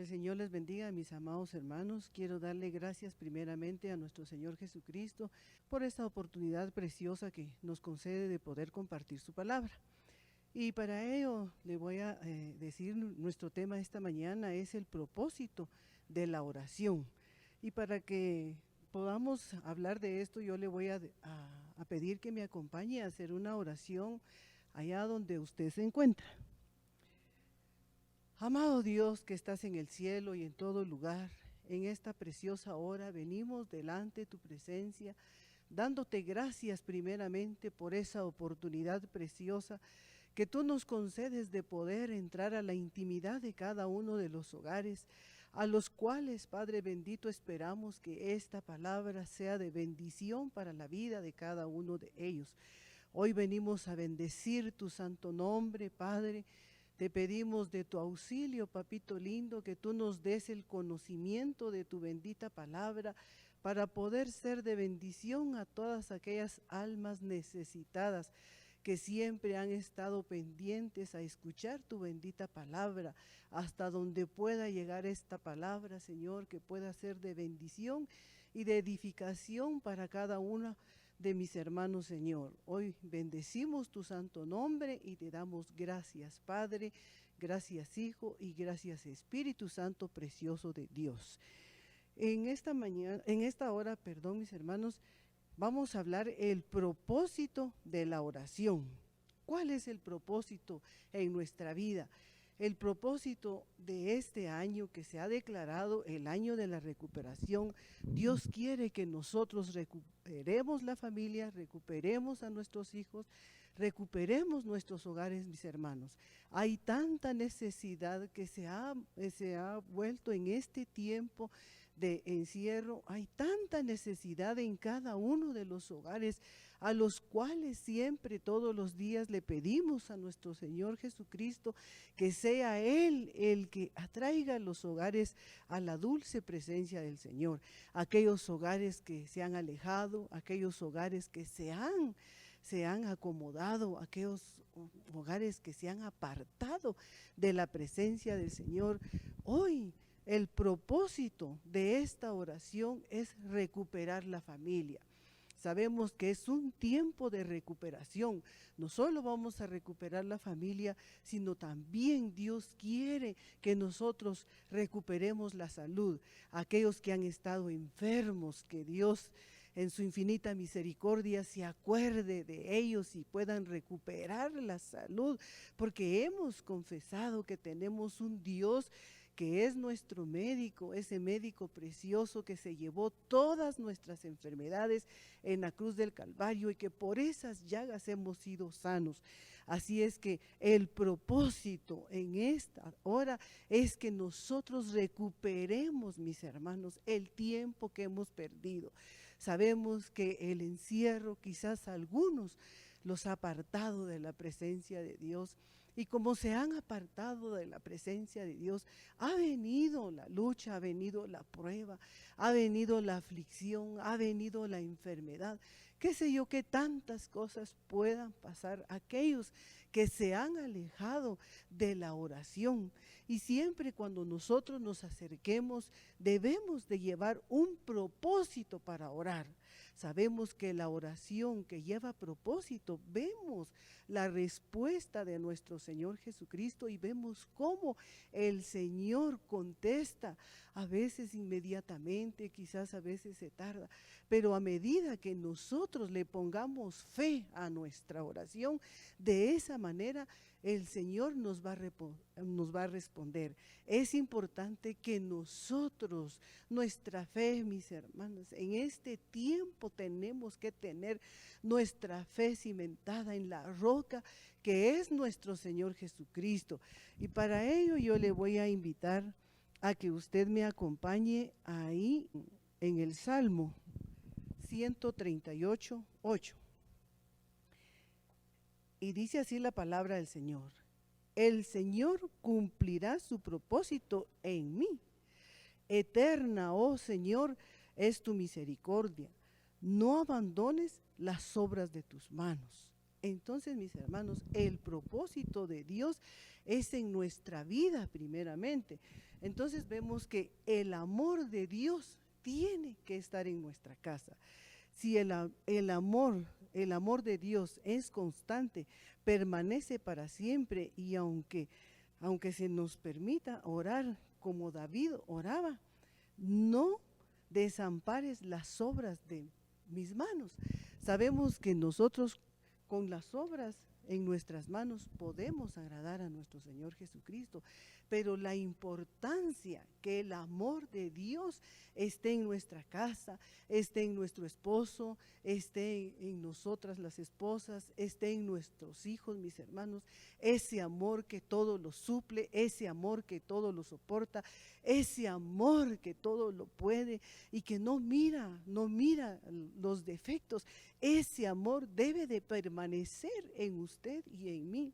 Que el Señor les bendiga, mis amados hermanos. Quiero darle gracias primeramente a nuestro Señor Jesucristo por esta oportunidad preciosa que nos concede de poder compartir su palabra. Y para ello le voy a decir, nuestro tema esta mañana es el propósito de la oración. Y para que podamos hablar de esto, yo le voy a pedir que me acompañe a hacer una oración allá donde usted se encuentra. Amado Dios que estás en el cielo y en todo lugar, en esta preciosa hora venimos delante de tu presencia, dándote gracias primeramente por esa oportunidad preciosa que tú nos concedes de poder entrar a la intimidad de cada uno de los hogares, a los cuales, Padre bendito, esperamos que esta palabra sea de bendición para la vida de cada uno de ellos. Hoy venimos a bendecir tu santo nombre, Padre. Te pedimos de tu auxilio, papito lindo, que tú nos des el conocimiento de tu bendita palabra para poder ser de bendición a todas aquellas almas necesitadas que siempre han estado pendientes a escuchar tu bendita palabra, hasta donde pueda llegar esta palabra, Señor, que pueda ser de bendición y de edificación para cada una de mis hermanos, Señor. Hoy bendecimos tu santo nombre y te damos gracias, Padre, gracias, Hijo, y gracias, Espíritu Santo precioso de Dios. En esta hora, mis hermanos, vamos a hablar el propósito de la oración. ¿Cuál es el propósito en nuestra vida? El propósito de este año que se ha declarado el año de la recuperación. Dios quiere que nosotros recuperemos la familia, recuperemos a nuestros hijos, recuperemos nuestros hogares, mis hermanos. Hay tanta necesidad que se ha vuelto en este tiempo de encierro, hay tanta necesidad en cada uno de los hogares, a los cuales siempre, todos los días, le pedimos a nuestro Señor Jesucristo que sea Él el que atraiga los hogares a la dulce presencia del Señor. Aquellos hogares que se han alejado, aquellos hogares que se han acomodado, aquellos hogares que se han apartado de la presencia del Señor. Hoy el propósito de esta oración es recuperar la familia. Sabemos que es un tiempo de recuperación. No solo vamos a recuperar la familia, sino también Dios quiere que nosotros recuperemos la salud. Aquellos que han estado enfermos, que Dios en su infinita misericordia se acuerde de ellos y puedan recuperar la salud, porque hemos confesado que tenemos un Dios que es nuestro médico, ese médico precioso que se llevó todas nuestras enfermedades en la cruz del Calvario y que por esas llagas hemos sido sanos. Así es que el propósito en esta hora es que nosotros recuperemos, mis hermanos, el tiempo que hemos perdido. Sabemos que el encierro quizás a algunos los ha apartado de la presencia de Dios. Y como se han apartado de la presencia de Dios, ha venido la lucha, ha venido la prueba, ha venido la aflicción, ha venido la enfermedad. Qué sé yo, que tantas cosas puedan pasar aquellos que se han alejado de la oración. Y siempre cuando nosotros nos acerquemos, debemos de llevar un propósito para orar. Sabemos que la oración que lleva propósito, vemos la respuesta de nuestro Señor Jesucristo y vemos cómo el Señor contesta, a veces inmediatamente, quizás a veces se tarda, pero a medida que nosotros le pongamos fe a nuestra oración, de esa manera el Señor nos va a responder. Es importante que nosotros, nuestra fe, mis hermanos, en este tiempo tenemos que tener nuestra fe cimentada en la roca que es nuestro Señor Jesucristo. Y para ello yo le voy a invitar a que usted me acompañe ahí en el Salmo 138:8. Y dice así la palabra del Señor: el Señor cumplirá su propósito en mí. Eterna, oh Señor, es tu misericordia. No abandones las obras de tus manos. Entonces, mis hermanos, el propósito de Dios es en nuestra vida primeramente. Entonces vemos que el amor de Dios tiene que estar en nuestra casa. Si el amor de Dios es constante, permanece para siempre, y aunque se nos permita orar como David oraba, no desampares las obras de mis manos. Sabemos que nosotros con las obras en nuestras manos podemos agradar a nuestro Señor Jesucristo, pero la importancia que el amor de Dios esté en nuestra casa, esté en nuestro esposo, esté en nosotras las esposas, esté en nuestros hijos, mis hermanos, ese amor que todo lo suple, ese amor que todo lo soporta, ese amor que todo lo puede y que no mira los defectos. Ese amor debe de permanecer en usted y en mí.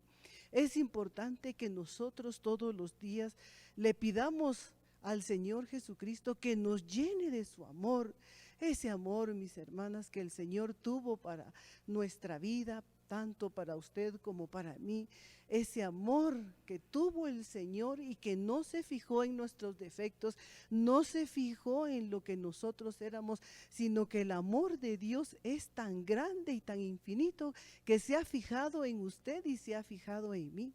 Es importante que nosotros todos los días le pidamos al Señor Jesucristo que nos llene de su amor. Ese amor, mis hermanas, que el Señor tuvo para nuestra vida, tanto para usted como para mí, ese amor que tuvo el Señor y que no se fijó en nuestros defectos, no se fijó en lo que nosotros éramos, sino que el amor de Dios es tan grande y tan infinito que se ha fijado en usted y se ha fijado en mí.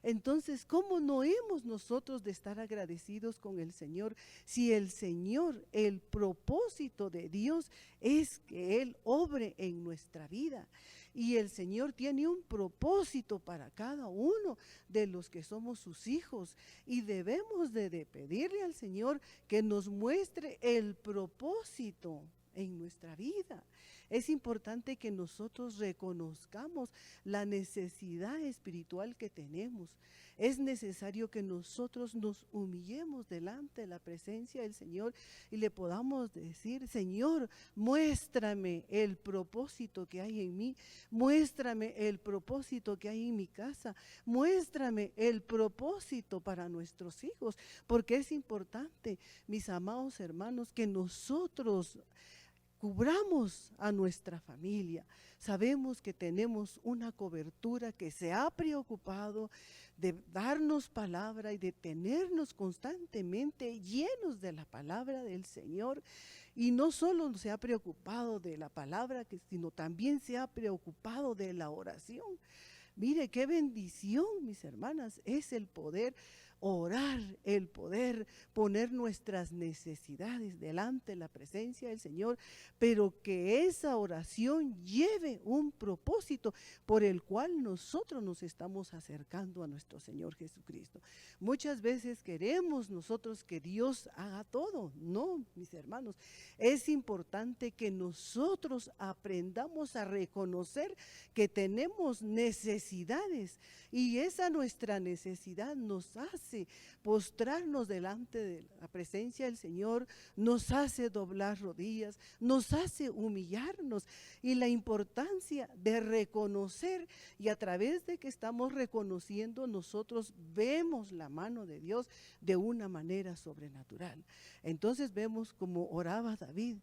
Entonces, ¿cómo no hemos nosotros de estar agradecidos con el Señor si el Señor, el propósito de Dios es que Él obre en nuestra vida? Y el Señor tiene un propósito para cada uno de los que somos sus hijos y debemos de pedirle al Señor que nos muestre el propósito en nuestra vida. Es importante que nosotros reconozcamos la necesidad espiritual que tenemos. Es necesario que nosotros nos humillemos delante de la presencia del Señor y le podamos decir: Señor, muéstrame el propósito que hay en mí, muéstrame el propósito que hay en mi casa, muéstrame el propósito para nuestros hijos, porque es importante, mis amados hermanos, que nosotros cubramos a nuestra familia. Sabemos que tenemos una cobertura que se ha preocupado de darnos palabra y de tenernos constantemente llenos de la palabra del Señor. Y no solo se ha preocupado de la palabra, sino también se ha preocupado de la oración. Mire qué bendición, mis hermanas, es el poder orar, el poder poner nuestras necesidades delante de la presencia del Señor, pero que esa oración lleve un propósito por el cual nosotros nos estamos acercando a nuestro Señor Jesucristo. Muchas veces queremos nosotros que Dios haga todo. No, mis hermanos, es importante que nosotros aprendamos a reconocer que tenemos necesidades y esa nuestra necesidad nos hace postrarnos delante de la presencia del Señor, nos hace doblar rodillas, nos hace humillarnos, y la importancia de reconocer, y a través de que estamos reconociendo nosotros vemos la mano de Dios de una manera sobrenatural. Entonces vemos como oraba David.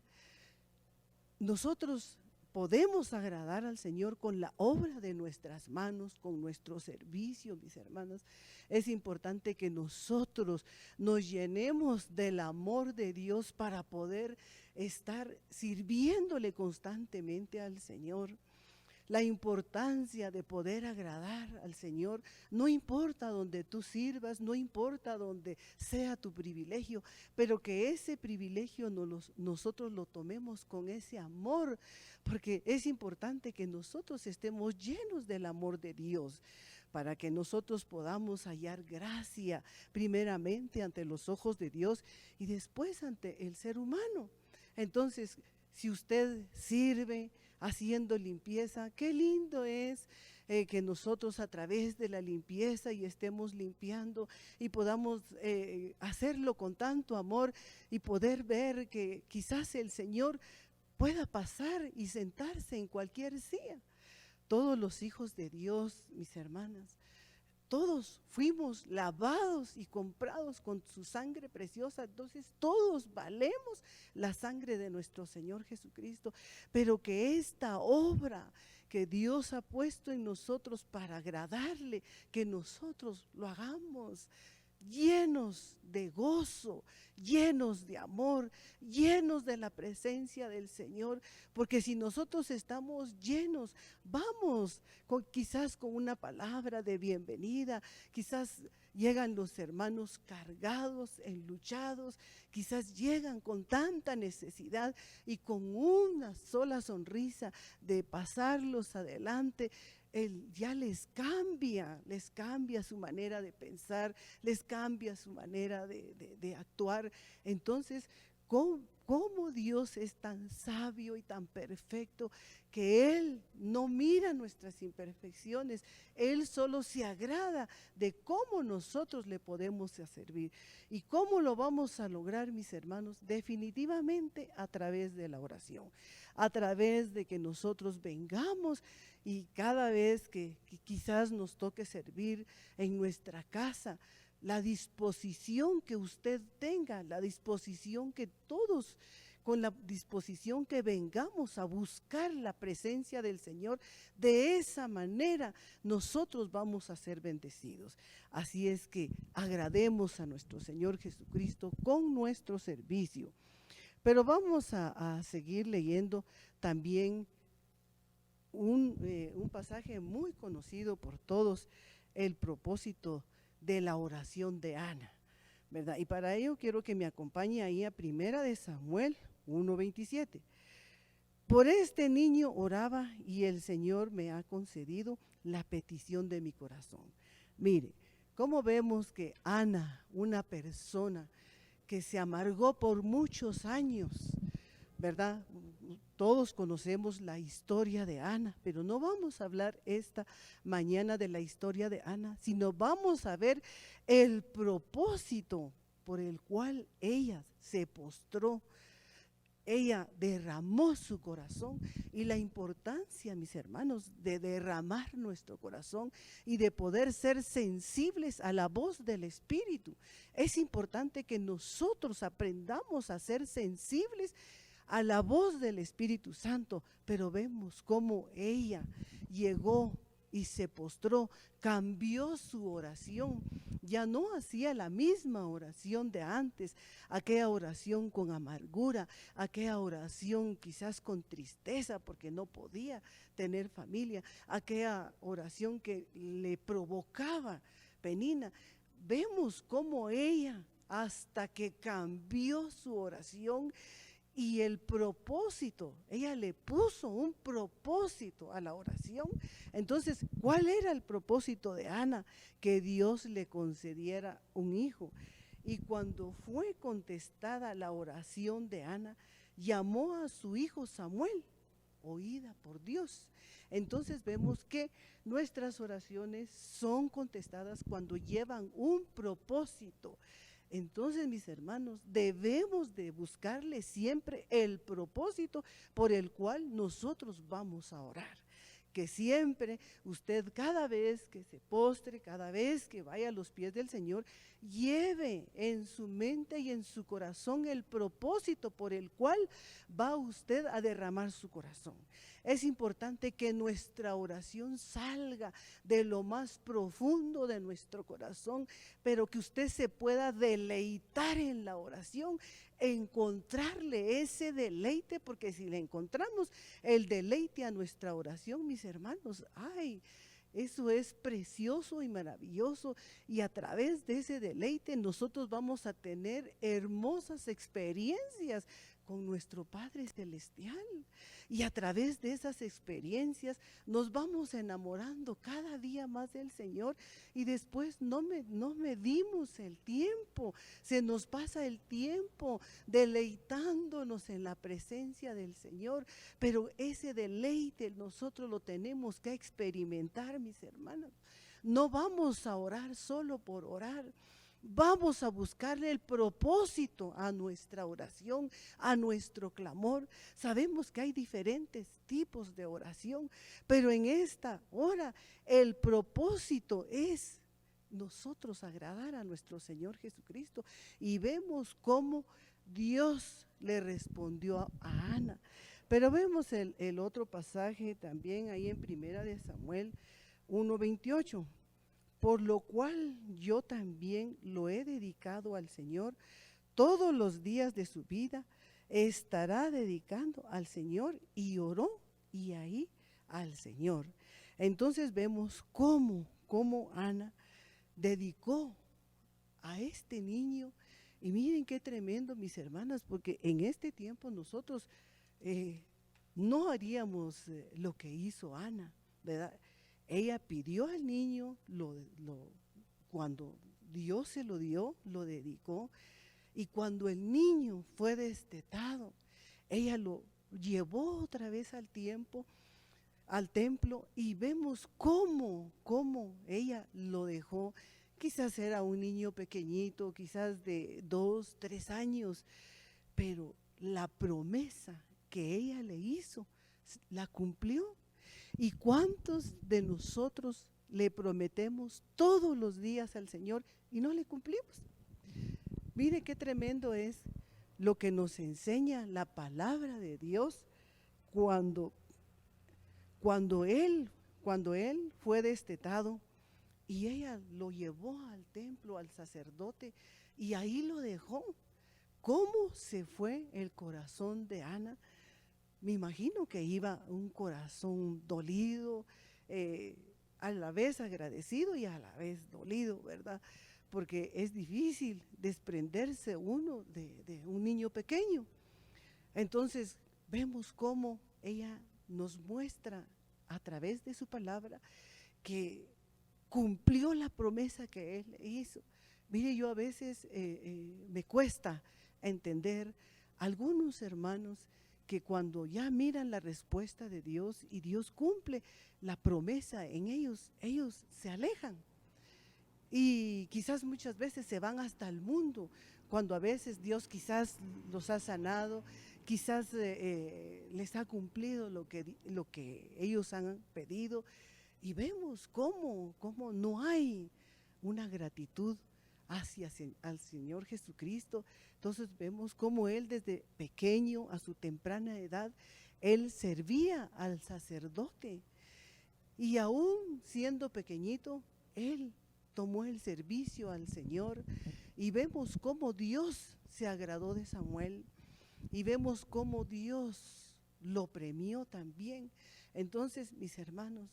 Nosotros podemos agradar al Señor con la obra de nuestras manos, con nuestro servicio, mis hermanas. Es importante que nosotros nos llenemos del amor de Dios para poder estar sirviéndole constantemente al Señor. La importancia de poder agradar al Señor, no importa donde tú sirvas, no importa donde sea tu privilegio, pero que ese privilegio nosotros lo tomemos con ese amor, porque es importante que nosotros estemos llenos del amor de Dios, para que nosotros podamos hallar gracia primeramente ante los ojos de Dios y después ante el ser humano. Entonces, si usted sirve haciendo limpieza, qué lindo es que nosotros a través de la limpieza y estemos limpiando y podamos hacerlo con tanto amor y poder ver que quizás el Señor pueda pasar y sentarse en cualquier silla. Todos los hijos de Dios, mis hermanas, todos fuimos lavados y comprados con su sangre preciosa, entonces todos valemos la sangre de nuestro Señor Jesucristo, pero que esta obra que Dios ha puesto en nosotros para agradarle, que nosotros lo hagamos llenos de gozo, llenos de amor, llenos de la presencia del Señor, porque si nosotros estamos llenos, vamos quizás con una palabra de bienvenida, quizás llegan los hermanos cargados, enluchados, quizás llegan con tanta necesidad y con una sola sonrisa de pasarlos adelante. Él ya les cambia su manera de pensar, les cambia su manera de actuar. Entonces, ¿cómo Dios es tan sabio y tan perfecto que Él no mira nuestras imperfecciones? Él solo se agrada de cómo nosotros le podemos servir. ¿Y cómo lo vamos a lograr, mis hermanos? Definitivamente a través de la oración, a través de que nosotros vengamos y cada vez que quizás nos toque servir en nuestra casa, la disposición que usted tenga, la disposición que todos, con la disposición que vengamos a buscar la presencia del Señor, de esa manera nosotros vamos a ser bendecidos. Así es que agrademos a nuestro Señor Jesucristo con nuestro servicio. Pero vamos a seguir leyendo también un pasaje muy conocido por todos, el propósito de la oración de Ana, ¿verdad? Y para ello quiero que me acompañe ahí a 1 Samuel 1:27. Por este niño oraba y el Señor me ha concedido la petición de mi corazón. Mire, cómo vemos que Ana, una persona que se amargó por muchos años, ¿verdad? Todos conocemos la historia de Ana, pero no vamos a hablar esta mañana de la historia de Ana, sino vamos a ver el propósito por el cual ella se postró. Ella derramó su corazón y la importancia, mis hermanos, de derramar nuestro corazón y de poder ser sensibles a la voz del Espíritu. Es importante que nosotros aprendamos a ser sensibles a la voz del Espíritu Santo, pero vemos cómo ella llegó y se postró, cambió su oración, ya no hacía la misma oración de antes, aquella oración con amargura, aquella oración quizás con tristeza porque no podía tener familia, aquella oración que le provocaba penina. Vemos cómo ella, hasta que cambió su oración, y el propósito, ella le puso un propósito a la oración. Entonces, ¿cuál era el propósito de Ana? Que Dios le concediera un hijo. Y cuando fue contestada la oración de Ana, llamó a su hijo Samuel, oída por Dios. Entonces vemos que nuestras oraciones son contestadas cuando llevan un propósito. Entonces, mis hermanos, debemos de buscarle siempre el propósito por el cual nosotros vamos a orar. Que siempre usted, cada vez que se postre, cada vez que vaya a los pies del Señor, lleve en su mente y en su corazón el propósito por el cual va usted a derramar su corazón. Es importante que nuestra oración salga de lo más profundo de nuestro corazón, pero que usted se pueda deleitar en la oración, encontrarle ese deleite, porque si le encontramos el deleite a nuestra oración, mis hermanos, ¡ay! Eso es precioso y maravilloso, y a través de ese deleite nosotros vamos a tener hermosas experiencias con nuestro Padre Celestial, y a través de esas experiencias nos vamos enamorando cada día más del Señor, y después no medimos el tiempo, se nos pasa el tiempo deleitándonos en la presencia del Señor, pero ese deleite nosotros lo tenemos que experimentar, mis hermanos. No vamos a orar solo por orar. Vamos a buscarle el propósito a nuestra oración, a nuestro clamor. Sabemos que hay diferentes tipos de oración, pero en esta hora el propósito es nosotros agradar a nuestro Señor Jesucristo. Y vemos cómo Dios le respondió a Ana. Pero vemos el otro pasaje también ahí en Primera de Samuel 1:28. Por lo cual yo también lo he dedicado al Señor, todos los días de su vida estará dedicando al Señor, y oró y ahí al Señor. Entonces vemos cómo Ana dedicó a este niño, y miren qué tremendo, mis hermanas, porque en este tiempo nosotros no haríamos lo que hizo Ana, ¿verdad? Ella pidió al niño, cuando Dios se lo dio, lo dedicó, y cuando el niño fue destetado, ella lo llevó otra vez al templo, y vemos cómo ella lo dejó. Quizás era un niño pequeñito, quizás de 2, 3 años, pero la promesa que ella le hizo, la cumplió. ¿Y cuántos de nosotros le prometemos todos los días al Señor y no le cumplimos? Mire qué tremendo es lo que nos enseña la palabra de Dios cuando él fue destetado, y ella lo llevó al templo, al sacerdote, y ahí lo dejó. ¿Cómo se fue el corazón de Ana? Me imagino que iba un corazón dolido, a la vez agradecido y a la vez dolido, ¿verdad? Porque es difícil desprenderse uno de un niño pequeño. Entonces vemos cómo ella nos muestra a través de su palabra que cumplió la promesa que él hizo. Mire, yo a veces me cuesta entender algunos hermanos que cuando ya miran la respuesta de Dios y Dios cumple la promesa en ellos, ellos se alejan. Y quizás muchas veces se van hasta el mundo, cuando a veces Dios quizás los ha sanado, quizás les ha cumplido lo que ellos han pedido. Y vemos cómo no hay una gratitud al Señor Jesucristo. Entonces vemos cómo Él desde pequeño, a su temprana edad, Él servía al sacerdote. Y aún siendo pequeñito, Él tomó el servicio al Señor. Y vemos cómo Dios se agradó de Samuel. Y vemos cómo Dios lo premió también. Entonces, mis hermanos,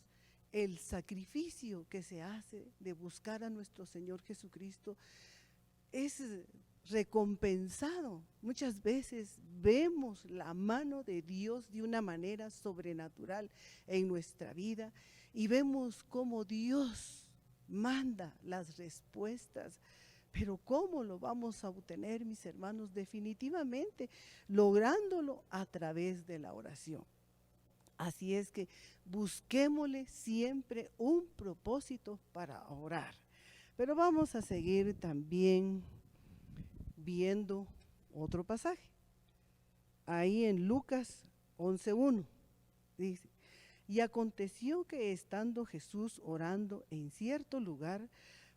el sacrificio que se hace de buscar a nuestro Señor Jesucristo es recompensado. Muchas veces vemos la mano de Dios de una manera sobrenatural en nuestra vida, y vemos cómo Dios manda las respuestas. Pero ¿cómo lo vamos a obtener, mis hermanos? Definitivamente lográndolo a través de la oración. Así es que busquémosle siempre un propósito para orar. Pero vamos a seguir también viendo otro pasaje. Ahí en Lucas 11:1 dice: y aconteció que estando Jesús orando en cierto lugar,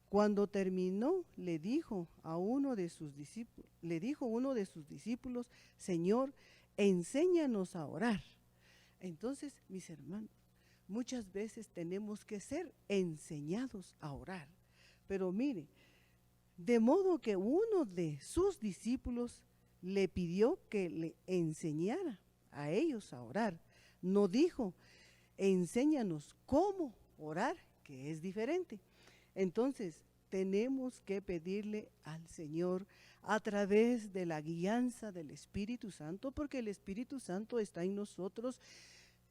cuando terminó, le dijo uno de sus discípulos, Señor, enséñanos a orar. Entonces, mis hermanos, muchas veces tenemos que ser enseñados a orar. Pero mire, de modo que uno de sus discípulos le pidió que le enseñara a ellos a orar. No dijo, enséñanos cómo orar, que es diferente. Entonces, tenemos que pedirle al Señor a través de la guianza del Espíritu Santo, porque el Espíritu Santo está en nosotros.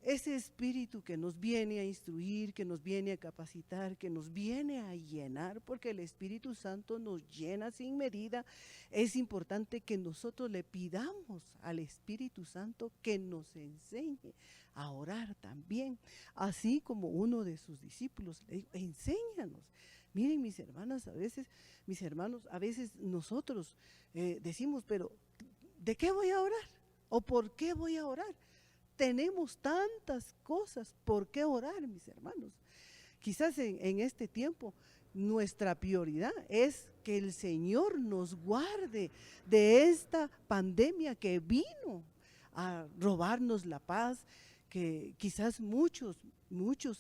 Ese espíritu que nos viene a instruir, que nos viene a capacitar, que nos viene a llenar, porque el Espíritu Santo nos llena sin medida. Es importante que nosotros le pidamos al Espíritu Santo que nos enseñe a orar también, así como uno de sus discípulos le dijo, enséñanos. Miren, mis hermanos, a veces nosotros decimos, pero ¿de qué voy a orar? ¿O por qué voy a orar? Tenemos tantas cosas por qué orar, mis hermanos. Quizás en este tiempo nuestra prioridad es que el Señor nos guarde de esta pandemia que vino a robarnos la paz, que quizás muchos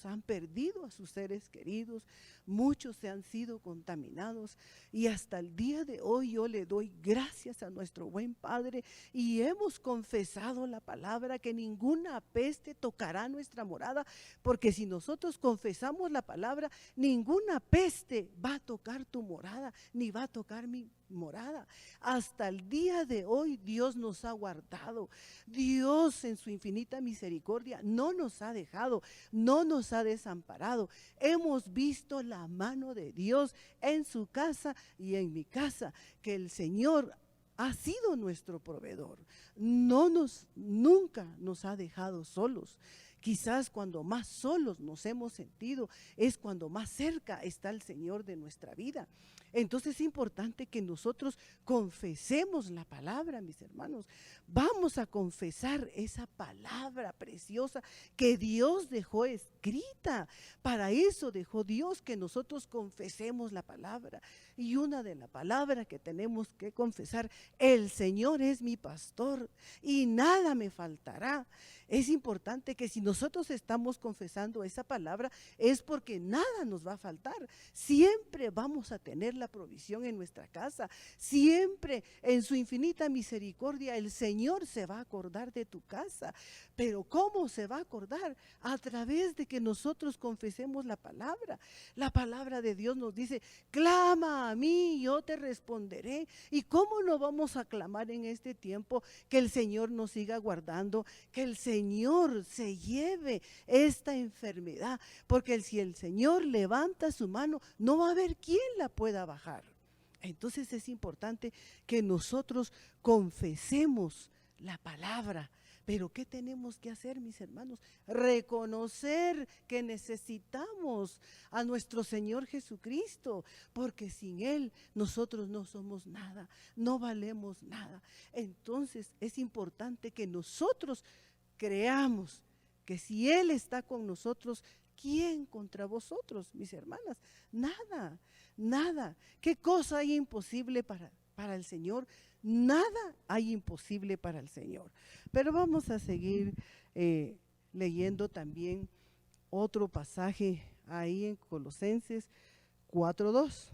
han perdido a sus seres queridos, muchos se han sido contaminados, y hasta el día de hoy yo le doy gracias a nuestro buen Padre, y hemos confesado la palabra que ninguna peste tocará nuestra morada, porque si nosotros confesamos la palabra, ninguna peste va a tocar tu morada, ni va a tocar mi morada. Hasta el día de hoy Dios nos ha guardado. Dios en su infinita misericordia no nos ha dejado, no nos ha desamparado. Hemos visto la mano de Dios en su casa y en mi casa, que el Señor ha sido nuestro proveedor. Nunca nos ha dejado solos. Quizás cuando más solos nos hemos sentido es cuando más cerca está el Señor de nuestra vida. Entonces es importante que nosotros confesemos la palabra, mis hermanos. Vamos a confesar esa palabra preciosa que Dios dejó escrita. Para eso dejó Dios que nosotros confesemos la palabra. Y una de las palabras que tenemos que confesar: el Señor es mi pastor y nada me faltará. Es importante que si nosotros estamos confesando esa palabra es porque nada nos va a faltar. Siempre vamos a tener la provisión en nuestra casa. Siempre en su infinita misericordia el Señor se va a acordar de tu casa. Pero ¿cómo se va a acordar? A través de que nosotros confesemos la palabra. La palabra de Dios nos dice: clama a mí, yo te responderé. ¿Y cómo no vamos a clamar en este tiempo que el Señor nos siga guardando, que el Señor se lleve esta enfermedad? Porque si el Señor levanta su mano, no va a haber quien la pueda bajar. Entonces es importante que nosotros confesemos la palabra. Pero ¿qué tenemos que hacer, mis hermanos? Reconocer que necesitamos a nuestro Señor Jesucristo, porque sin Él nosotros no somos nada, no valemos nada. Entonces es importante que nosotros creamos que si Él está con nosotros, ¿quién contra vosotros, mis hermanas? Nada, nada. ¿Qué cosa hay imposible para el Señor? Nada hay imposible para el Señor. Pero vamos a seguir leyendo también otro pasaje ahí en Colosenses 4:2.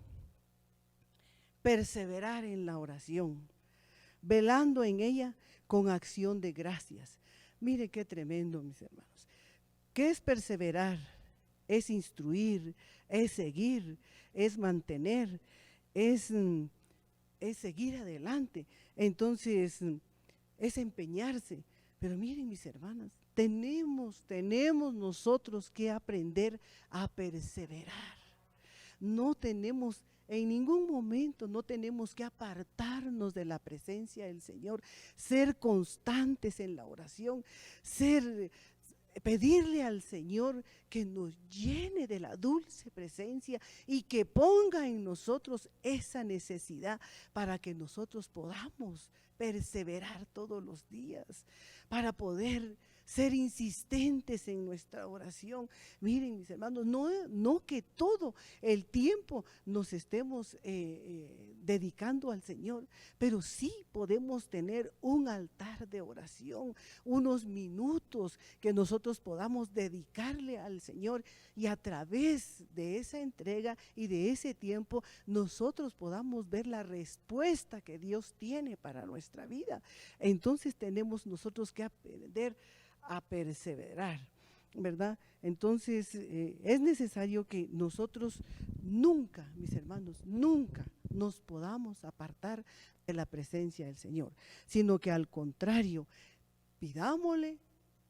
Perseverar en la oración, velando en ella con acción de gracias. Mire qué tremendo, mis hermanos. ¿Qué es perseverar? Es instruir, es seguir, es mantener, es seguir adelante. Entonces es empeñarse. Pero miren, mis hermanas, tenemos nosotros que aprender a perseverar. No tenemos en ningún momento, no tenemos que apartarnos de la presencia del Señor, ser constantes en la oración, pedirle al Señor que nos llene de la dulce presencia y que ponga en nosotros esa necesidad para que nosotros podamos perseverar todos los días, para poder ser insistentes en nuestra oración. Miren, mis hermanos, no que todo el tiempo nos estemos dedicando al Señor, pero sí podemos tener un altar de oración, unos minutos que nosotros podamos dedicarle al Señor, y a través de esa entrega y de ese tiempo nosotros podamos ver la respuesta que Dios tiene para nuestra vida. Entonces tenemos nosotros que aprender a perseverar, ¿verdad? Entonces es necesario que nosotros nunca, mis hermanos, nunca nos podamos apartar de la presencia del Señor, sino que al contrario, pidámosle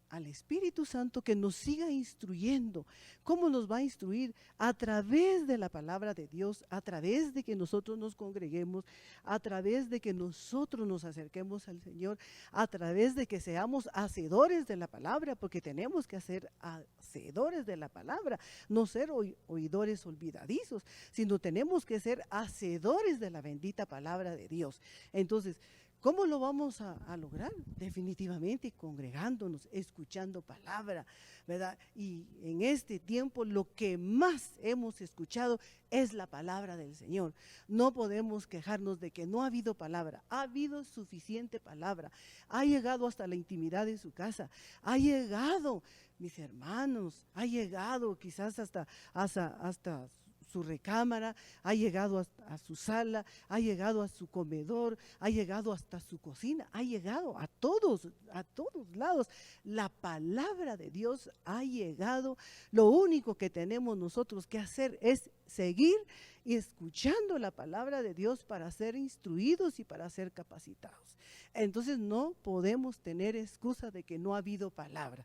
al Espíritu Santo que nos siga instruyendo. ¿Cómo nos va a instruir? A través de la palabra de Dios, a través de que nosotros nos congreguemos, a través de que nosotros nos acerquemos al Señor, a través de que seamos hacedores de la palabra, porque tenemos que ser hacedores de la palabra, no ser oidores olvidadizos, sino tenemos que ser hacedores de la bendita palabra de Dios. Entonces, ¿Cómo lo vamos a lograr? Definitivamente congregándonos, escuchando palabra, ¿verdad? Y en este tiempo lo que más hemos escuchado es la palabra del Señor. No podemos quejarnos de que no ha habido palabra, ha habido suficiente palabra, ha llegado hasta la intimidad de su casa, ha llegado, mis hermanos, ha llegado quizás hasta su recámara, ha llegado a su sala, ha llegado a su comedor, ha llegado hasta su cocina, ha llegado a todos lados. La palabra de Dios ha llegado. Lo único que tenemos nosotros que hacer es seguir escuchando la palabra de Dios para ser instruidos y para ser capacitados. Entonces no podemos tener excusa de que no ha habido palabra.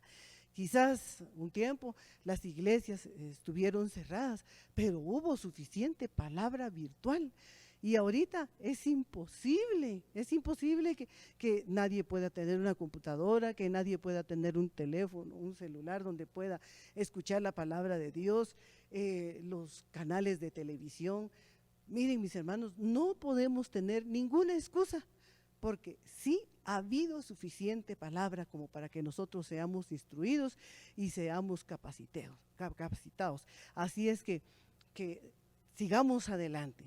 Quizás un tiempo las iglesias estuvieron cerradas, pero hubo suficiente palabra virtual. Y ahorita es imposible que nadie pueda tener una computadora, que nadie pueda tener un teléfono, un celular donde pueda escuchar la palabra de Dios, los canales de televisión. Miren, mis hermanos, no podemos tener ninguna excusa, porque sí ha habido suficiente palabra como para que nosotros seamos instruidos y seamos capacitados. Así es que sigamos adelante,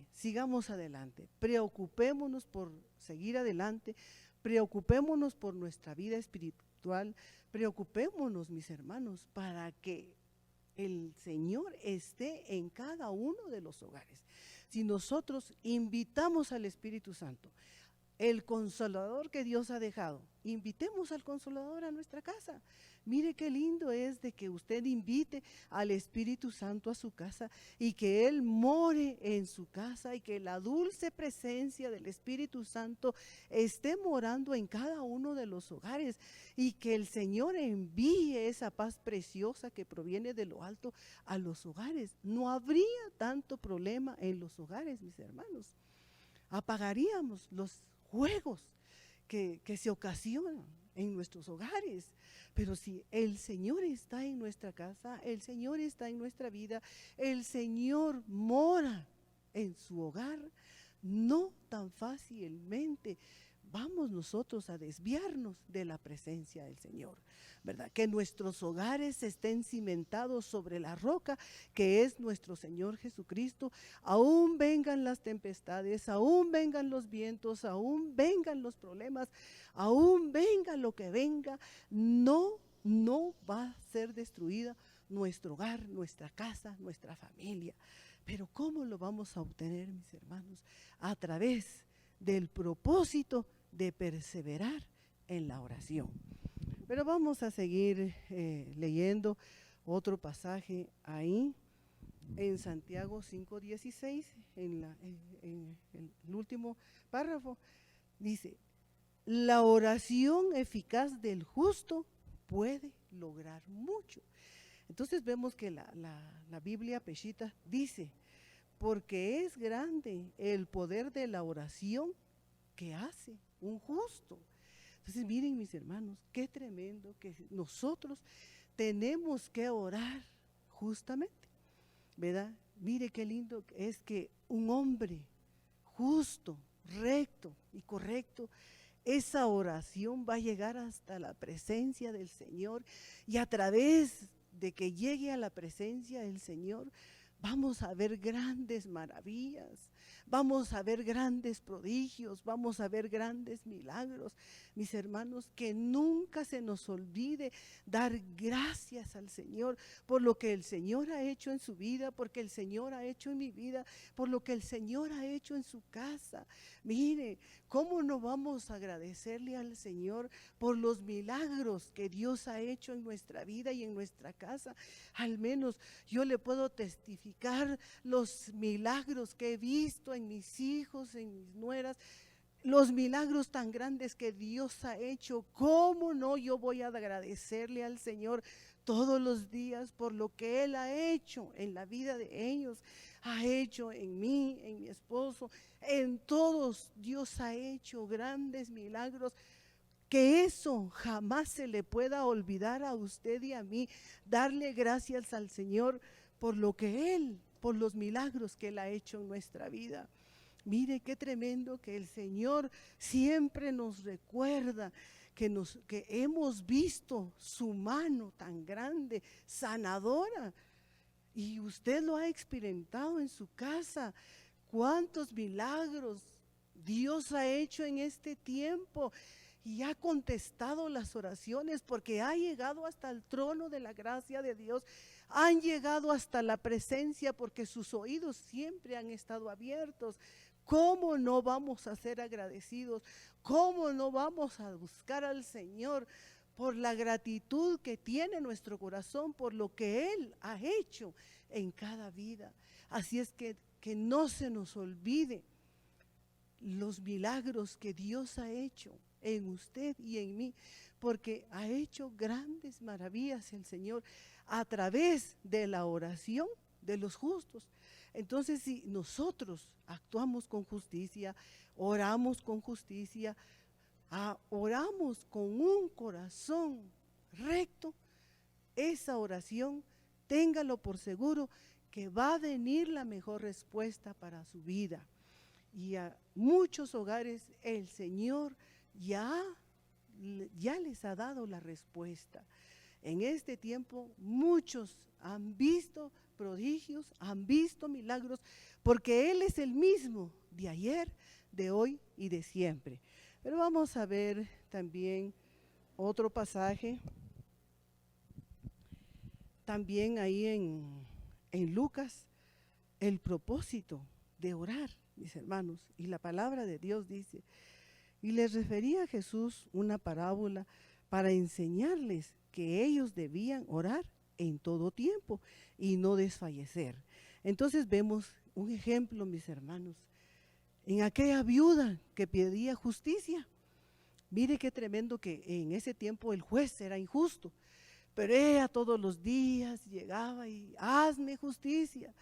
preocupémonos por seguir adelante, preocupémonos por nuestra vida espiritual, preocupémonos, mis hermanos, para que el Señor esté en cada uno de los hogares. Si nosotros invitamos al Espíritu Santo, el Consolador que Dios ha dejado, invitemos al Consolador a nuestra casa. Mire qué lindo es de que usted invite al Espíritu Santo a su casa y que Él more en su casa y que la dulce presencia del Espíritu Santo esté morando en cada uno de los hogares y que el Señor envíe esa paz preciosa que proviene de lo alto a los hogares. No habría tanto problema en los hogares, mis hermanos. Apagaríamos los juegos que se ocasionan en nuestros hogares. Pero si el Señor está en nuestra casa, el Señor está en nuestra vida, el Señor mora en su hogar, no tan fácilmente vamos nosotros a desviarnos de la presencia del Señor, ¿verdad? Que nuestros hogares estén cimentados sobre la roca que es nuestro Señor Jesucristo. Aún vengan las tempestades, aún vengan los vientos, aún vengan los problemas, aún venga lo que venga, no va a ser destruida nuestro hogar, nuestra casa, nuestra familia. Pero ¿cómo lo vamos a obtener, mis hermanos? A través del propósito de perseverar en la oración. Pero vamos a seguir leyendo otro pasaje ahí en Santiago 5:16, en el último párrafo, dice: la oración eficaz del justo puede lograr mucho. Entonces vemos que la Biblia Peshitta dice: porque es grande el poder de la oración que hace un justo. Entonces miren, mis hermanos, qué tremendo que nosotros tenemos que orar justamente, ¿verdad? Mire qué lindo es que un hombre justo, recto y correcto, esa oración va a llegar hasta la presencia del Señor, y a través de que llegue a la presencia del Señor, vamos a ver grandes maravillas, vamos a ver grandes prodigios, vamos a ver grandes milagros. Mis hermanos, que nunca se nos olvide dar gracias al Señor por lo que el Señor ha hecho en su vida, porque el Señor ha hecho en mi vida, por lo que el Señor ha hecho en su casa. Mire, ¿cómo no vamos a agradecerle al Señor por los milagros que Dios ha hecho en nuestra vida y en nuestra casa? Al menos yo le puedo testificar los milagros que he visto en mis hijos, en mis nueras, los milagros tan grandes que Dios ha hecho. ¿Cómo no yo voy a agradecerle al Señor todos los días por lo que Él ha hecho en la vida de ellos? Ha hecho en mí, en mi esposo, en todos. Dios ha hecho grandes milagros. Que eso jamás se le pueda olvidar a usted y a mí, darle gracias al Señor por lo que Él, por los milagros que Él ha hecho en nuestra vida. Mire qué tremendo que el Señor siempre nos recuerda que hemos visto su mano tan grande, sanadora. Y usted lo ha experimentado en su casa. ¿Cuántos milagros Dios ha hecho en este tiempo? Y ha contestado las oraciones porque ha llegado hasta el trono de la gracia de Dios. Han llegado hasta la presencia porque sus oídos siempre han estado abiertos. ¿Cómo no vamos a ser agradecidos? ¿Cómo no vamos a buscar al Señor por la gratitud que tiene nuestro corazón por lo que Él ha hecho en cada vida? Así es que no se nos olvide los milagros que Dios ha hecho en usted y en mí, porque ha hecho grandes maravillas el Señor a través de la oración de los justos. Entonces, si nosotros actuamos con justicia, oramos con justicia, oramos con un corazón recto, esa oración, téngalo por seguro que va a venir la mejor respuesta para su vida. Y a muchos hogares el Señor ya les ha dado la respuesta. En este tiempo muchos han visto prodigios, han visto milagros, porque Él es el mismo de ayer, de hoy y de siempre. Pero vamos a ver también otro pasaje, también ahí en Lucas, el propósito de orar, mis hermanos. Y la palabra de Dios dice, y les refería a Jesús una parábola para enseñarles que ellos debían orar en todo tiempo y no desfallecer. Entonces vemos un ejemplo, mis hermanos, en aquella viuda que pedía justicia. Mire qué tremendo que en ese tiempo el juez era injusto, pero ella todos los días llegaba y hazme justicia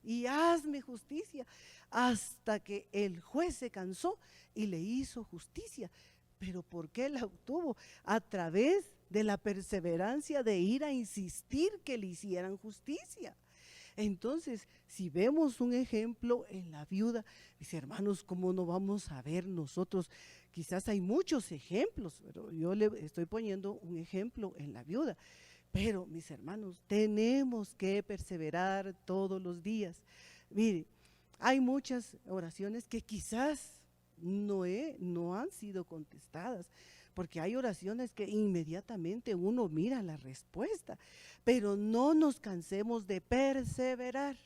y hazme justicia, hasta que el juez se cansó y le hizo justicia. ¿Pero por qué la obtuvo? A través de la perseverancia de ir a insistir que le hicieran justicia. Entonces, si vemos un ejemplo en la viuda, mis hermanos, ¿cómo no vamos a ver nosotros? Quizás hay muchos ejemplos, pero yo le estoy poniendo un ejemplo en la viuda. Pero, mis hermanos, tenemos que perseverar todos los días. Mire, hay muchas oraciones que quizás no han sido contestadas, porque hay oraciones que inmediatamente uno mira la respuesta, pero no nos cansemos de perseverar,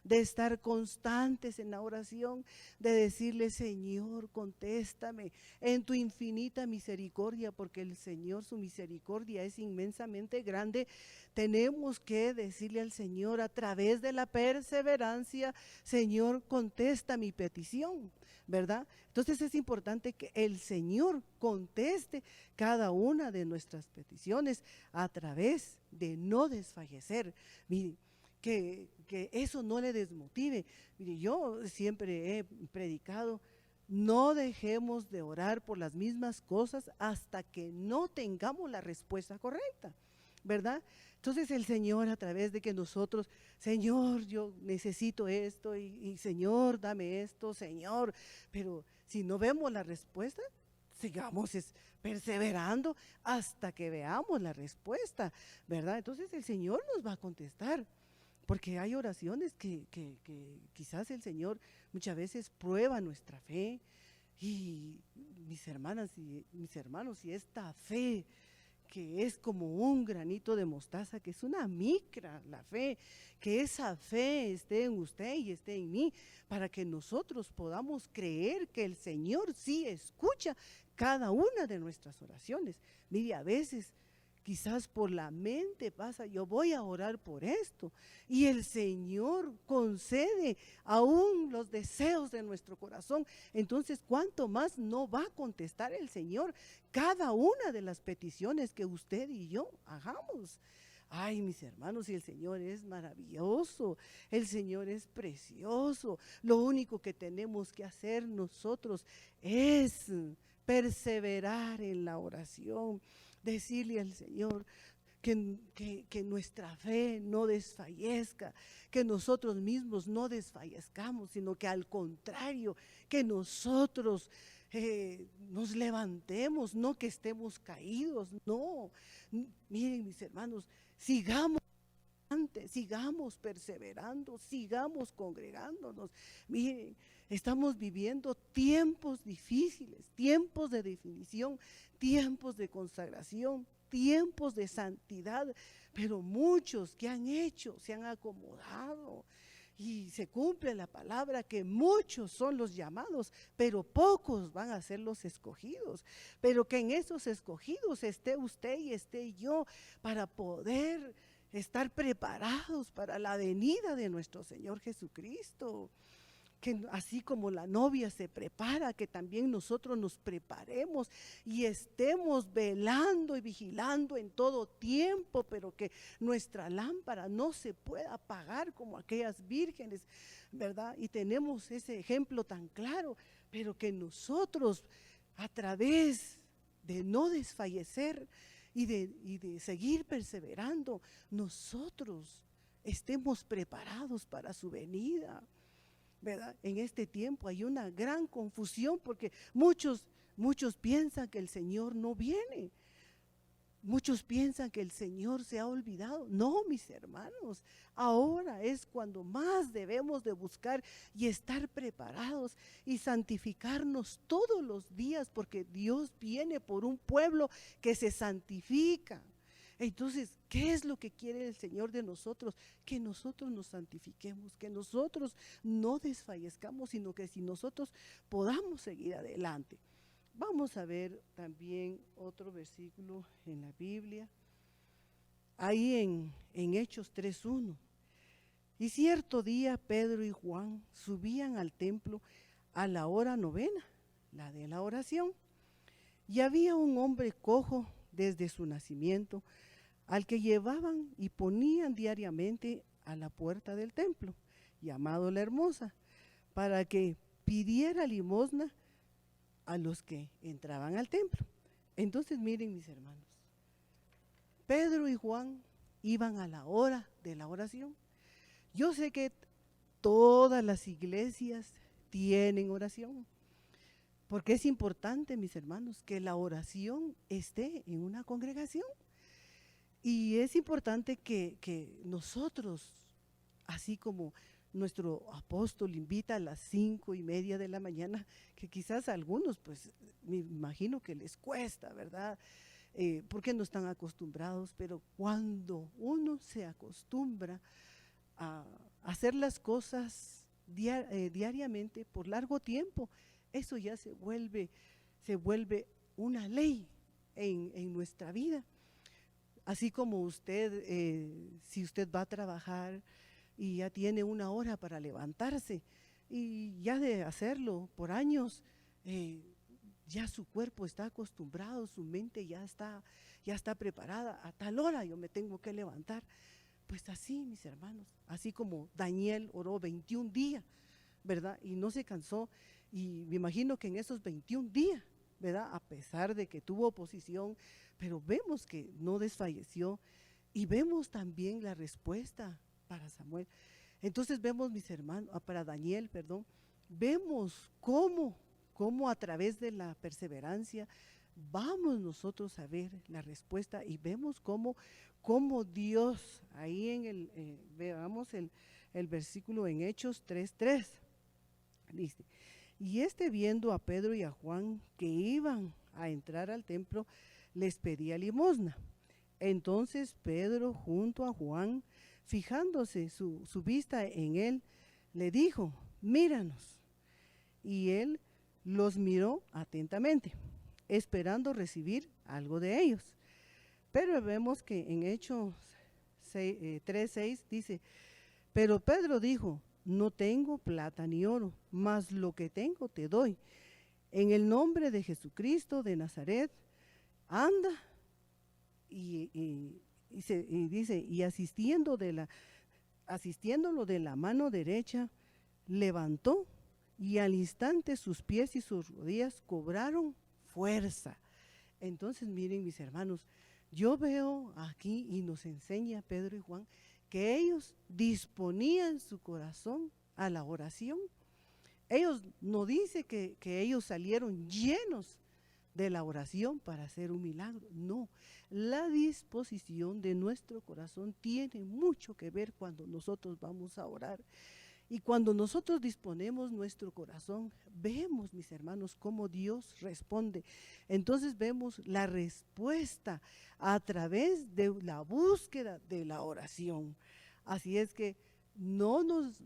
de estar constantes en la oración, de decirle, Señor, contéstame en tu infinita misericordia, porque el Señor, su misericordia es inmensamente grande. Tenemos que decirle al Señor a través de la perseverancia, Señor, contesta mi petición, ¿verdad? Entonces es importante que el Señor conteste cada una de nuestras peticiones a través de no desfallecer. Mire, que eso no le desmotive. Mire, yo siempre he predicado, no dejemos de orar por las mismas cosas hasta que no tengamos la respuesta correcta, ¿verdad? Entonces el Señor, a través de que nosotros, Señor, yo necesito esto y Señor, dame esto, Señor, pero si no vemos la respuesta, sigamos perseverando hasta que veamos la respuesta, ¿verdad? Entonces el Señor nos va a contestar. Porque hay oraciones que quizás el Señor muchas veces prueba nuestra fe. Y mis hermanas y mis hermanos, y esta fe que es como un granito de mostaza, que es una micra, la fe, que esa fe esté en usted y esté en mí, para que nosotros podamos creer que el Señor sí escucha cada una de nuestras oraciones. Mire, a veces quizás por la mente pasa, yo voy a orar por esto, y el Señor concede aún los deseos de nuestro corazón. Entonces, ¿cuánto más no va a contestar el Señor cada una de las peticiones que usted y yo hagamos? Ay, mis hermanos, y el Señor es maravilloso, el Señor es precioso. Lo único que tenemos que hacer nosotros es perseverar en la oración, decirle al Señor, que nuestra fe no desfallezca, que nosotros mismos no desfallezcamos, sino que al contrario, que nosotros nos levantemos, no que estemos caídos, no. Miren, mis hermanos, sigamos perseverando, sigamos congregándonos. Miren, estamos viviendo tiempos difíciles, tiempos de definición, tiempos de consagración, tiempos de santidad, pero muchos que han hecho, se han acomodado. Y se cumple la palabra que muchos son los llamados, pero pocos van a ser los escogidos. Pero que en esos escogidos esté usted y esté yo para poder estar preparados para la venida de nuestro Señor Jesucristo. Que así como la novia se prepara, que también nosotros nos preparemos y estemos velando y vigilando en todo tiempo, pero que nuestra lámpara no se pueda apagar como aquellas vírgenes, ¿verdad? Y tenemos ese ejemplo tan claro, pero que nosotros a través de no desfallecer y de seguir perseverando, nosotros estemos preparados para su venida. ¿Verdad? En este tiempo hay una gran confusión porque muchos piensan que el Señor no viene. Muchos piensan que el Señor se ha olvidado. No, mis hermanos, ahora es cuando más debemos de buscar y estar preparados y santificarnos todos los días, porque Dios viene por un pueblo que se santifica. Entonces, ¿qué es lo que quiere el Señor de nosotros? Que nosotros nos santifiquemos, que nosotros no desfallezcamos, sino que si nosotros podamos seguir adelante. Vamos a ver también otro versículo en la Biblia, ahí en Hechos 3:1. Y cierto día Pedro y Juan subían al templo a la hora novena, la de la oración, y había un hombre cojo desde su nacimiento, al que llevaban y ponían diariamente a la puerta del templo, llamado La Hermosa, para que pidiera limosna a los que entraban al templo. Entonces miren, mis hermanos, Pedro y Juan iban a la hora de la oración. Yo sé que todas las iglesias tienen oración, porque es importante, mis hermanos, que la oración esté en una congregación. Y es importante que nosotros, así como nuestro apóstol invita a las 5:30 de la mañana, que quizás a algunos, pues me imagino que les cuesta, ¿verdad? Porque no están acostumbrados, pero cuando uno se acostumbra a hacer las cosas diariamente por largo tiempo, eso ya se vuelve una ley en nuestra vida. Así como usted, si usted va a trabajar y ya tiene una hora para levantarse, y ya de hacerlo por años, ya su cuerpo está acostumbrado, su mente ya está preparada, a tal hora yo me tengo que levantar. Pues así, mis hermanos, así como Daniel oró 21 días, ¿verdad? Y no se cansó, y me imagino que en esos 21 días, ¿verdad? A pesar de que tuvo oposición, pero vemos que no desfalleció, y vemos también la respuesta para Samuel. Entonces vemos, mis hermanos, para Daniel, perdón, vemos cómo a través de la perseverancia vamos nosotros a ver la respuesta, y vemos cómo Dios, ahí veamos el versículo en Hechos 3:3, dice: y viendo a Pedro y a Juan que iban a entrar al templo, les pedía limosna. Entonces Pedro, junto a Juan, fijándose su vista en él, le dijo: míranos. Y él los miró atentamente, esperando recibir algo de ellos. Pero vemos que en Hechos 3:6 dice: pero Pedro dijo: no tengo plata ni oro, mas lo que tengo te doy. En el nombre de Jesucristo de Nazaret, anda. Y dice: y asistiéndolo de la mano derecha, levantó, y al instante sus pies y sus rodillas cobraron fuerza. Entonces miren, mis hermanos, Yo veo aquí y nos enseña Pedro y Juan que ellos disponían su corazón a la oración. Ellos no dice que ellos salieron llenos de la oración para hacer un milagro. No, la disposición de nuestro corazón tiene mucho que ver cuando nosotros vamos a orar. Y cuando nosotros disponemos nuestro corazón, vemos, mis hermanos, cómo Dios responde. Entonces vemos la respuesta a través de la búsqueda de la oración. Así es que no nos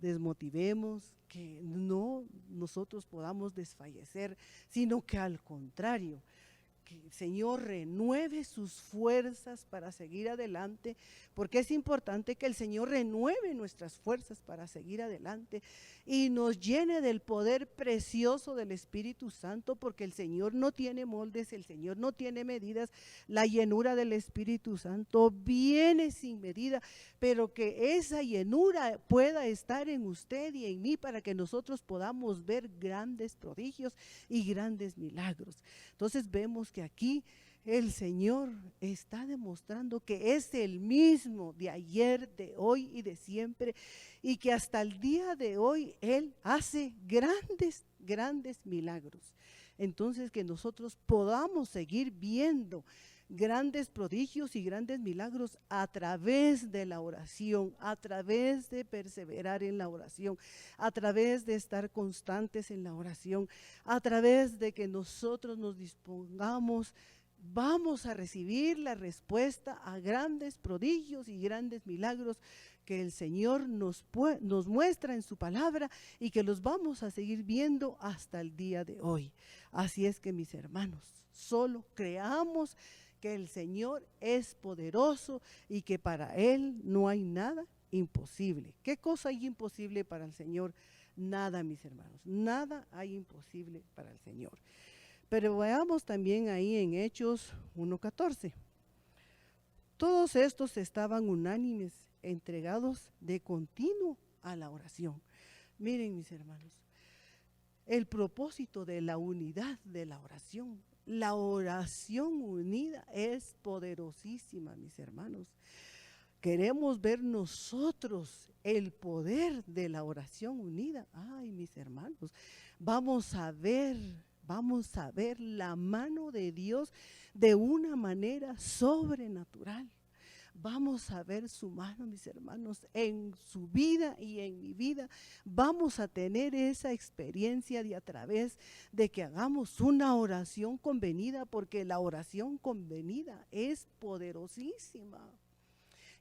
desmotivemos, que no nosotros podamos desfallecer, sino que al contrario, que el Señor renueve sus fuerzas para seguir adelante, porque es importante que el Señor renueve nuestras fuerzas para seguir adelante y nos llene del poder precioso del Espíritu Santo, porque el Señor no tiene moldes, el Señor no tiene medidas. La llenura del Espíritu Santo viene sin medida, pero que esa llenura pueda estar en usted y en mí para que nosotros podamos ver grandes prodigios y grandes milagros. Entonces vemos que aquí el Señor está demostrando que es el mismo de ayer, de hoy y de siempre, y que hasta el día de hoy Él hace grandes milagros. Entonces que nosotros podamos seguir viendo grandes prodigios y grandes milagros a través de la oración, a través de perseverar en la oración, a través de estar constantes en la oración, a través de que nosotros nos dispongamos. Vamos a recibir la respuesta a grandes prodigios y grandes milagros que el Señor nos muestra en su palabra y que los vamos a seguir viendo hasta el día de hoy. Así es que, mis hermanos, solo creamos que el Señor es poderoso y que para Él no hay nada imposible. ¿Qué cosa hay imposible para el Señor? Nada, mis hermanos, nada hay imposible para el Señor. Pero veamos también ahí en Hechos 1:14. Todos estos estaban unánimes, entregados de continuo a la oración. Miren, mis hermanos, el propósito de la unidad de la oración. La oración unida es poderosísima, mis hermanos. Queremos ver nosotros el poder de la oración unida. Ay, mis hermanos, vamos a ver la mano de Dios de una manera sobrenatural. Vamos a ver su mano, mis hermanos, en su vida y en mi vida. Vamos a tener esa experiencia de a través de que hagamos una oración convenida, porque la oración convenida es poderosísima.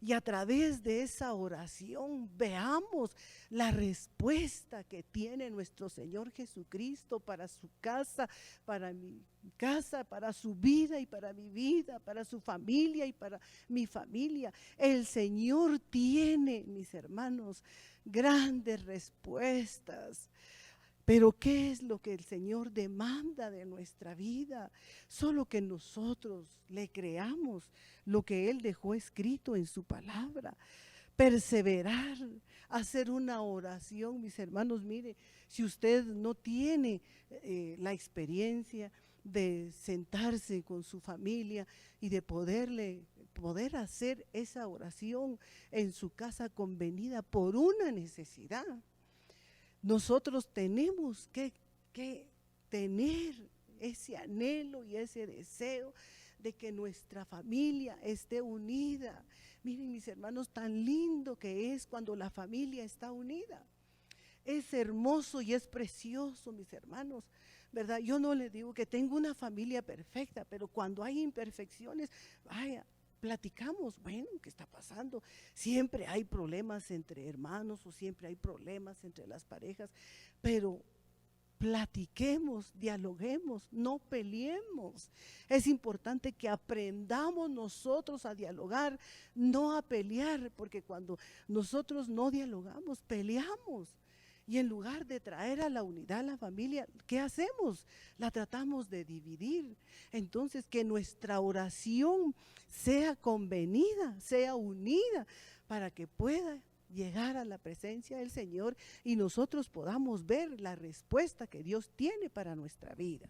Y a través de esa oración veamos la respuesta que tiene nuestro Señor Jesucristo para su casa, para mi casa, para su vida y para mi vida, para su familia y para mi familia. El Señor tiene, mis hermanos, grandes respuestas. Pero ¿qué es lo que el Señor demanda de nuestra vida? Solo que nosotros le creamos lo que Él dejó escrito en su palabra. Perseverar, hacer una oración, mis hermanos. Mire, si usted no tiene la experiencia de sentarse con su familia y de poder hacer esa oración en su casa convenida por una necesidad, nosotros tenemos que tener ese anhelo y ese deseo de que nuestra familia esté unida. Miren, mis hermanos, tan lindo que es cuando la familia está unida. Es hermoso y es precioso, mis hermanos, ¿verdad? Yo no les digo que tengo una familia perfecta, pero cuando hay imperfecciones, vaya, platicamos, bueno, ¿qué está pasando? Siempre hay problemas entre hermanos o siempre hay problemas entre las parejas, pero platiquemos, dialoguemos, no peleemos. Es importante que aprendamos nosotros a dialogar, no a pelear, porque cuando nosotros no dialogamos, peleamos. Y en lugar de traer a la unidad a la familia, ¿qué hacemos? La tratamos de dividir. Entonces, que nuestra oración sea convenida, sea unida, para que pueda llegar a la presencia del Señor y nosotros podamos ver la respuesta que Dios tiene para nuestra vida.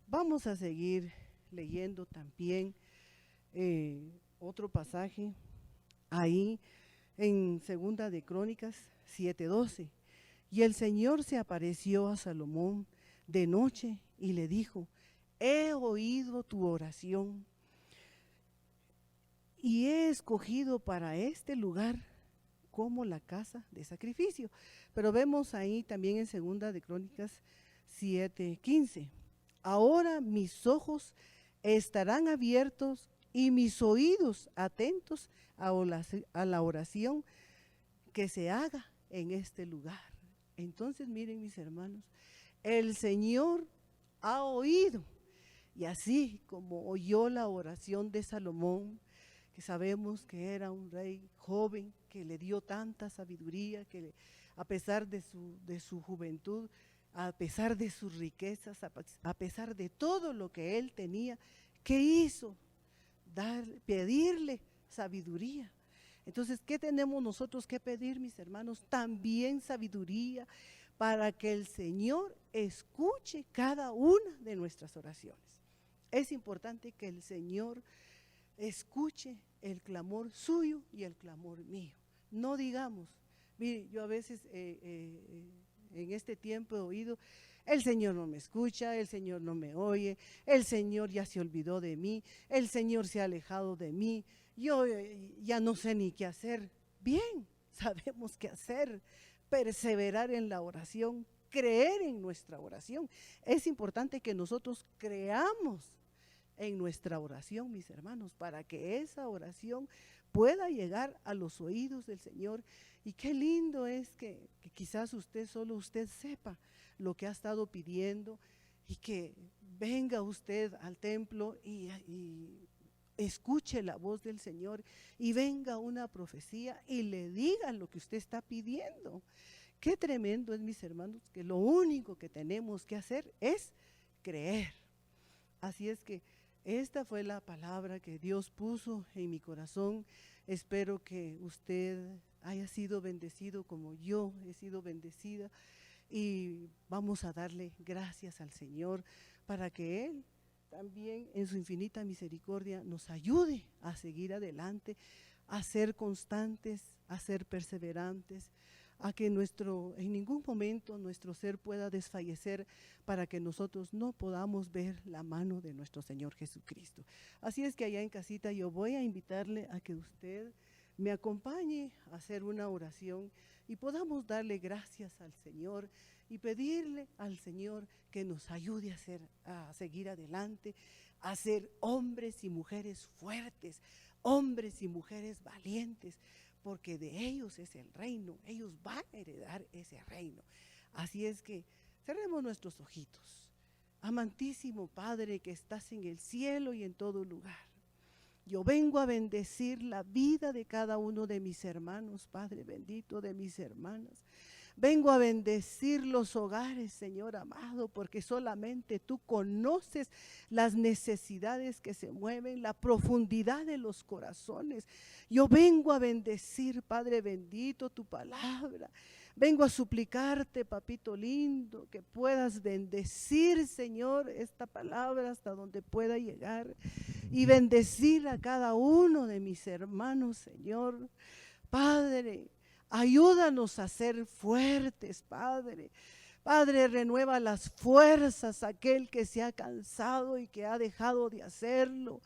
Vamos a seguir leyendo también otro pasaje ahí en Segunda de Crónicas 7:12. Y el Señor se apareció a Salomón de noche y le dijo: he oído tu oración y he escogido para este lugar como la casa de sacrificio. Pero vemos ahí también en Segunda de Crónicas 7:15. Ahora mis ojos estarán abiertos y mis oídos atentos a la oración que se haga en este lugar. Entonces, miren, mis hermanos, el Señor ha oído, y así como oyó la oración de Salomón, que sabemos que era un rey joven, que le dio tanta sabiduría, que a pesar de su juventud, a pesar de sus riquezas, a pesar de todo lo que él tenía, ¿qué hizo? Pedirle sabiduría. Entonces, ¿qué tenemos nosotros que pedir, mis hermanos? También sabiduría para que el Señor escuche cada una de nuestras oraciones. Es importante que el Señor escuche el clamor suyo y el clamor mío. No digamos, mire, yo a veces en este tiempo he oído: el Señor no me escucha, el Señor no me oye, el Señor ya se olvidó de mí, el Señor se ha alejado de mí, yo ya no sé ni qué hacer. Bien, sabemos qué hacer: perseverar en la oración, creer en nuestra oración. Es importante que nosotros creamos en nuestra oración, mis hermanos, para que esa oración pueda llegar a los oídos del Señor. Y qué lindo es que quizás solo usted sepa lo que ha estado pidiendo, y que venga usted al templo y escuche la voz del Señor, y venga una profecía y le diga lo que usted está pidiendo. Qué tremendo es, mis hermanos, que lo único que tenemos que hacer es creer. Así es que esta fue la palabra que Dios puso en mi corazón. Espero que usted haya sido bendecido como yo he sido bendecida, y vamos a darle gracias al Señor para que Él también en su infinita misericordia nos ayude a seguir adelante, a ser constantes, a ser perseverantes, a que en ningún momento nuestro ser pueda desfallecer, para que nosotros no podamos ver la mano de nuestro Señor Jesucristo. Así es que allá en casita yo voy a invitarle a que usted me acompañe a hacer una oración y podamos darle gracias al Señor y pedirle al Señor que nos ayude a seguir adelante, a ser hombres y mujeres fuertes, hombres y mujeres valientes, porque de ellos es el reino, ellos van a heredar ese reino. Así es que cerremos nuestros ojitos. Amantísimo Padre que estás en el cielo y en todo lugar, yo vengo a bendecir la vida de cada uno de mis hermanos, Padre bendito, de mis hermanas. Vengo a bendecir los hogares, Señor amado, porque solamente tú conoces las necesidades que se mueven, la profundidad de los corazones. Yo vengo a bendecir, Padre bendito, tu palabra. Vengo a suplicarte, papito lindo, que puedas bendecir, Señor, esta palabra hasta donde pueda llegar, y bendecir a cada uno de mis hermanos, Señor. Padre, ayúdanos a ser fuertes, Padre. Padre, renueva las fuerzas a aquel que se ha cansado y que ha dejado de hacerlo.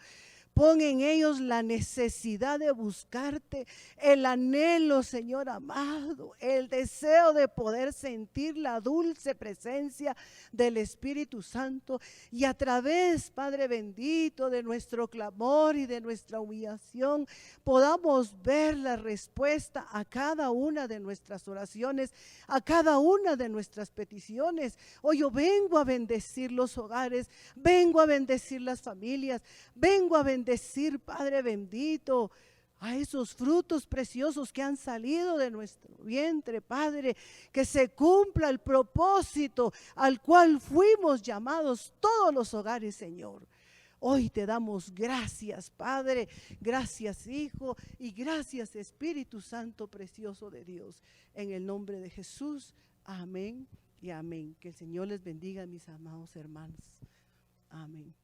Pon en ellos la necesidad de buscarte, el anhelo, Señor amado, el deseo de poder sentir la dulce presencia del Espíritu Santo, y a través, Padre bendito, de nuestro clamor y de nuestra humillación, podamos ver la respuesta a cada una de nuestras oraciones, a cada una de nuestras peticiones. Hoy yo vengo a bendecir los hogares, vengo a bendecir las familias, vengo a bendecir, Padre bendito, a esos frutos preciosos que han salido de nuestro vientre, Padre, que se cumpla el propósito al cual fuimos llamados todos los hogares, Señor. Hoy te damos gracias, Padre, gracias, Hijo, y gracias, Espíritu Santo precioso de Dios. En el nombre de Jesús, amén y amén. Que el Señor les bendiga, mis amados hermanos. Amén.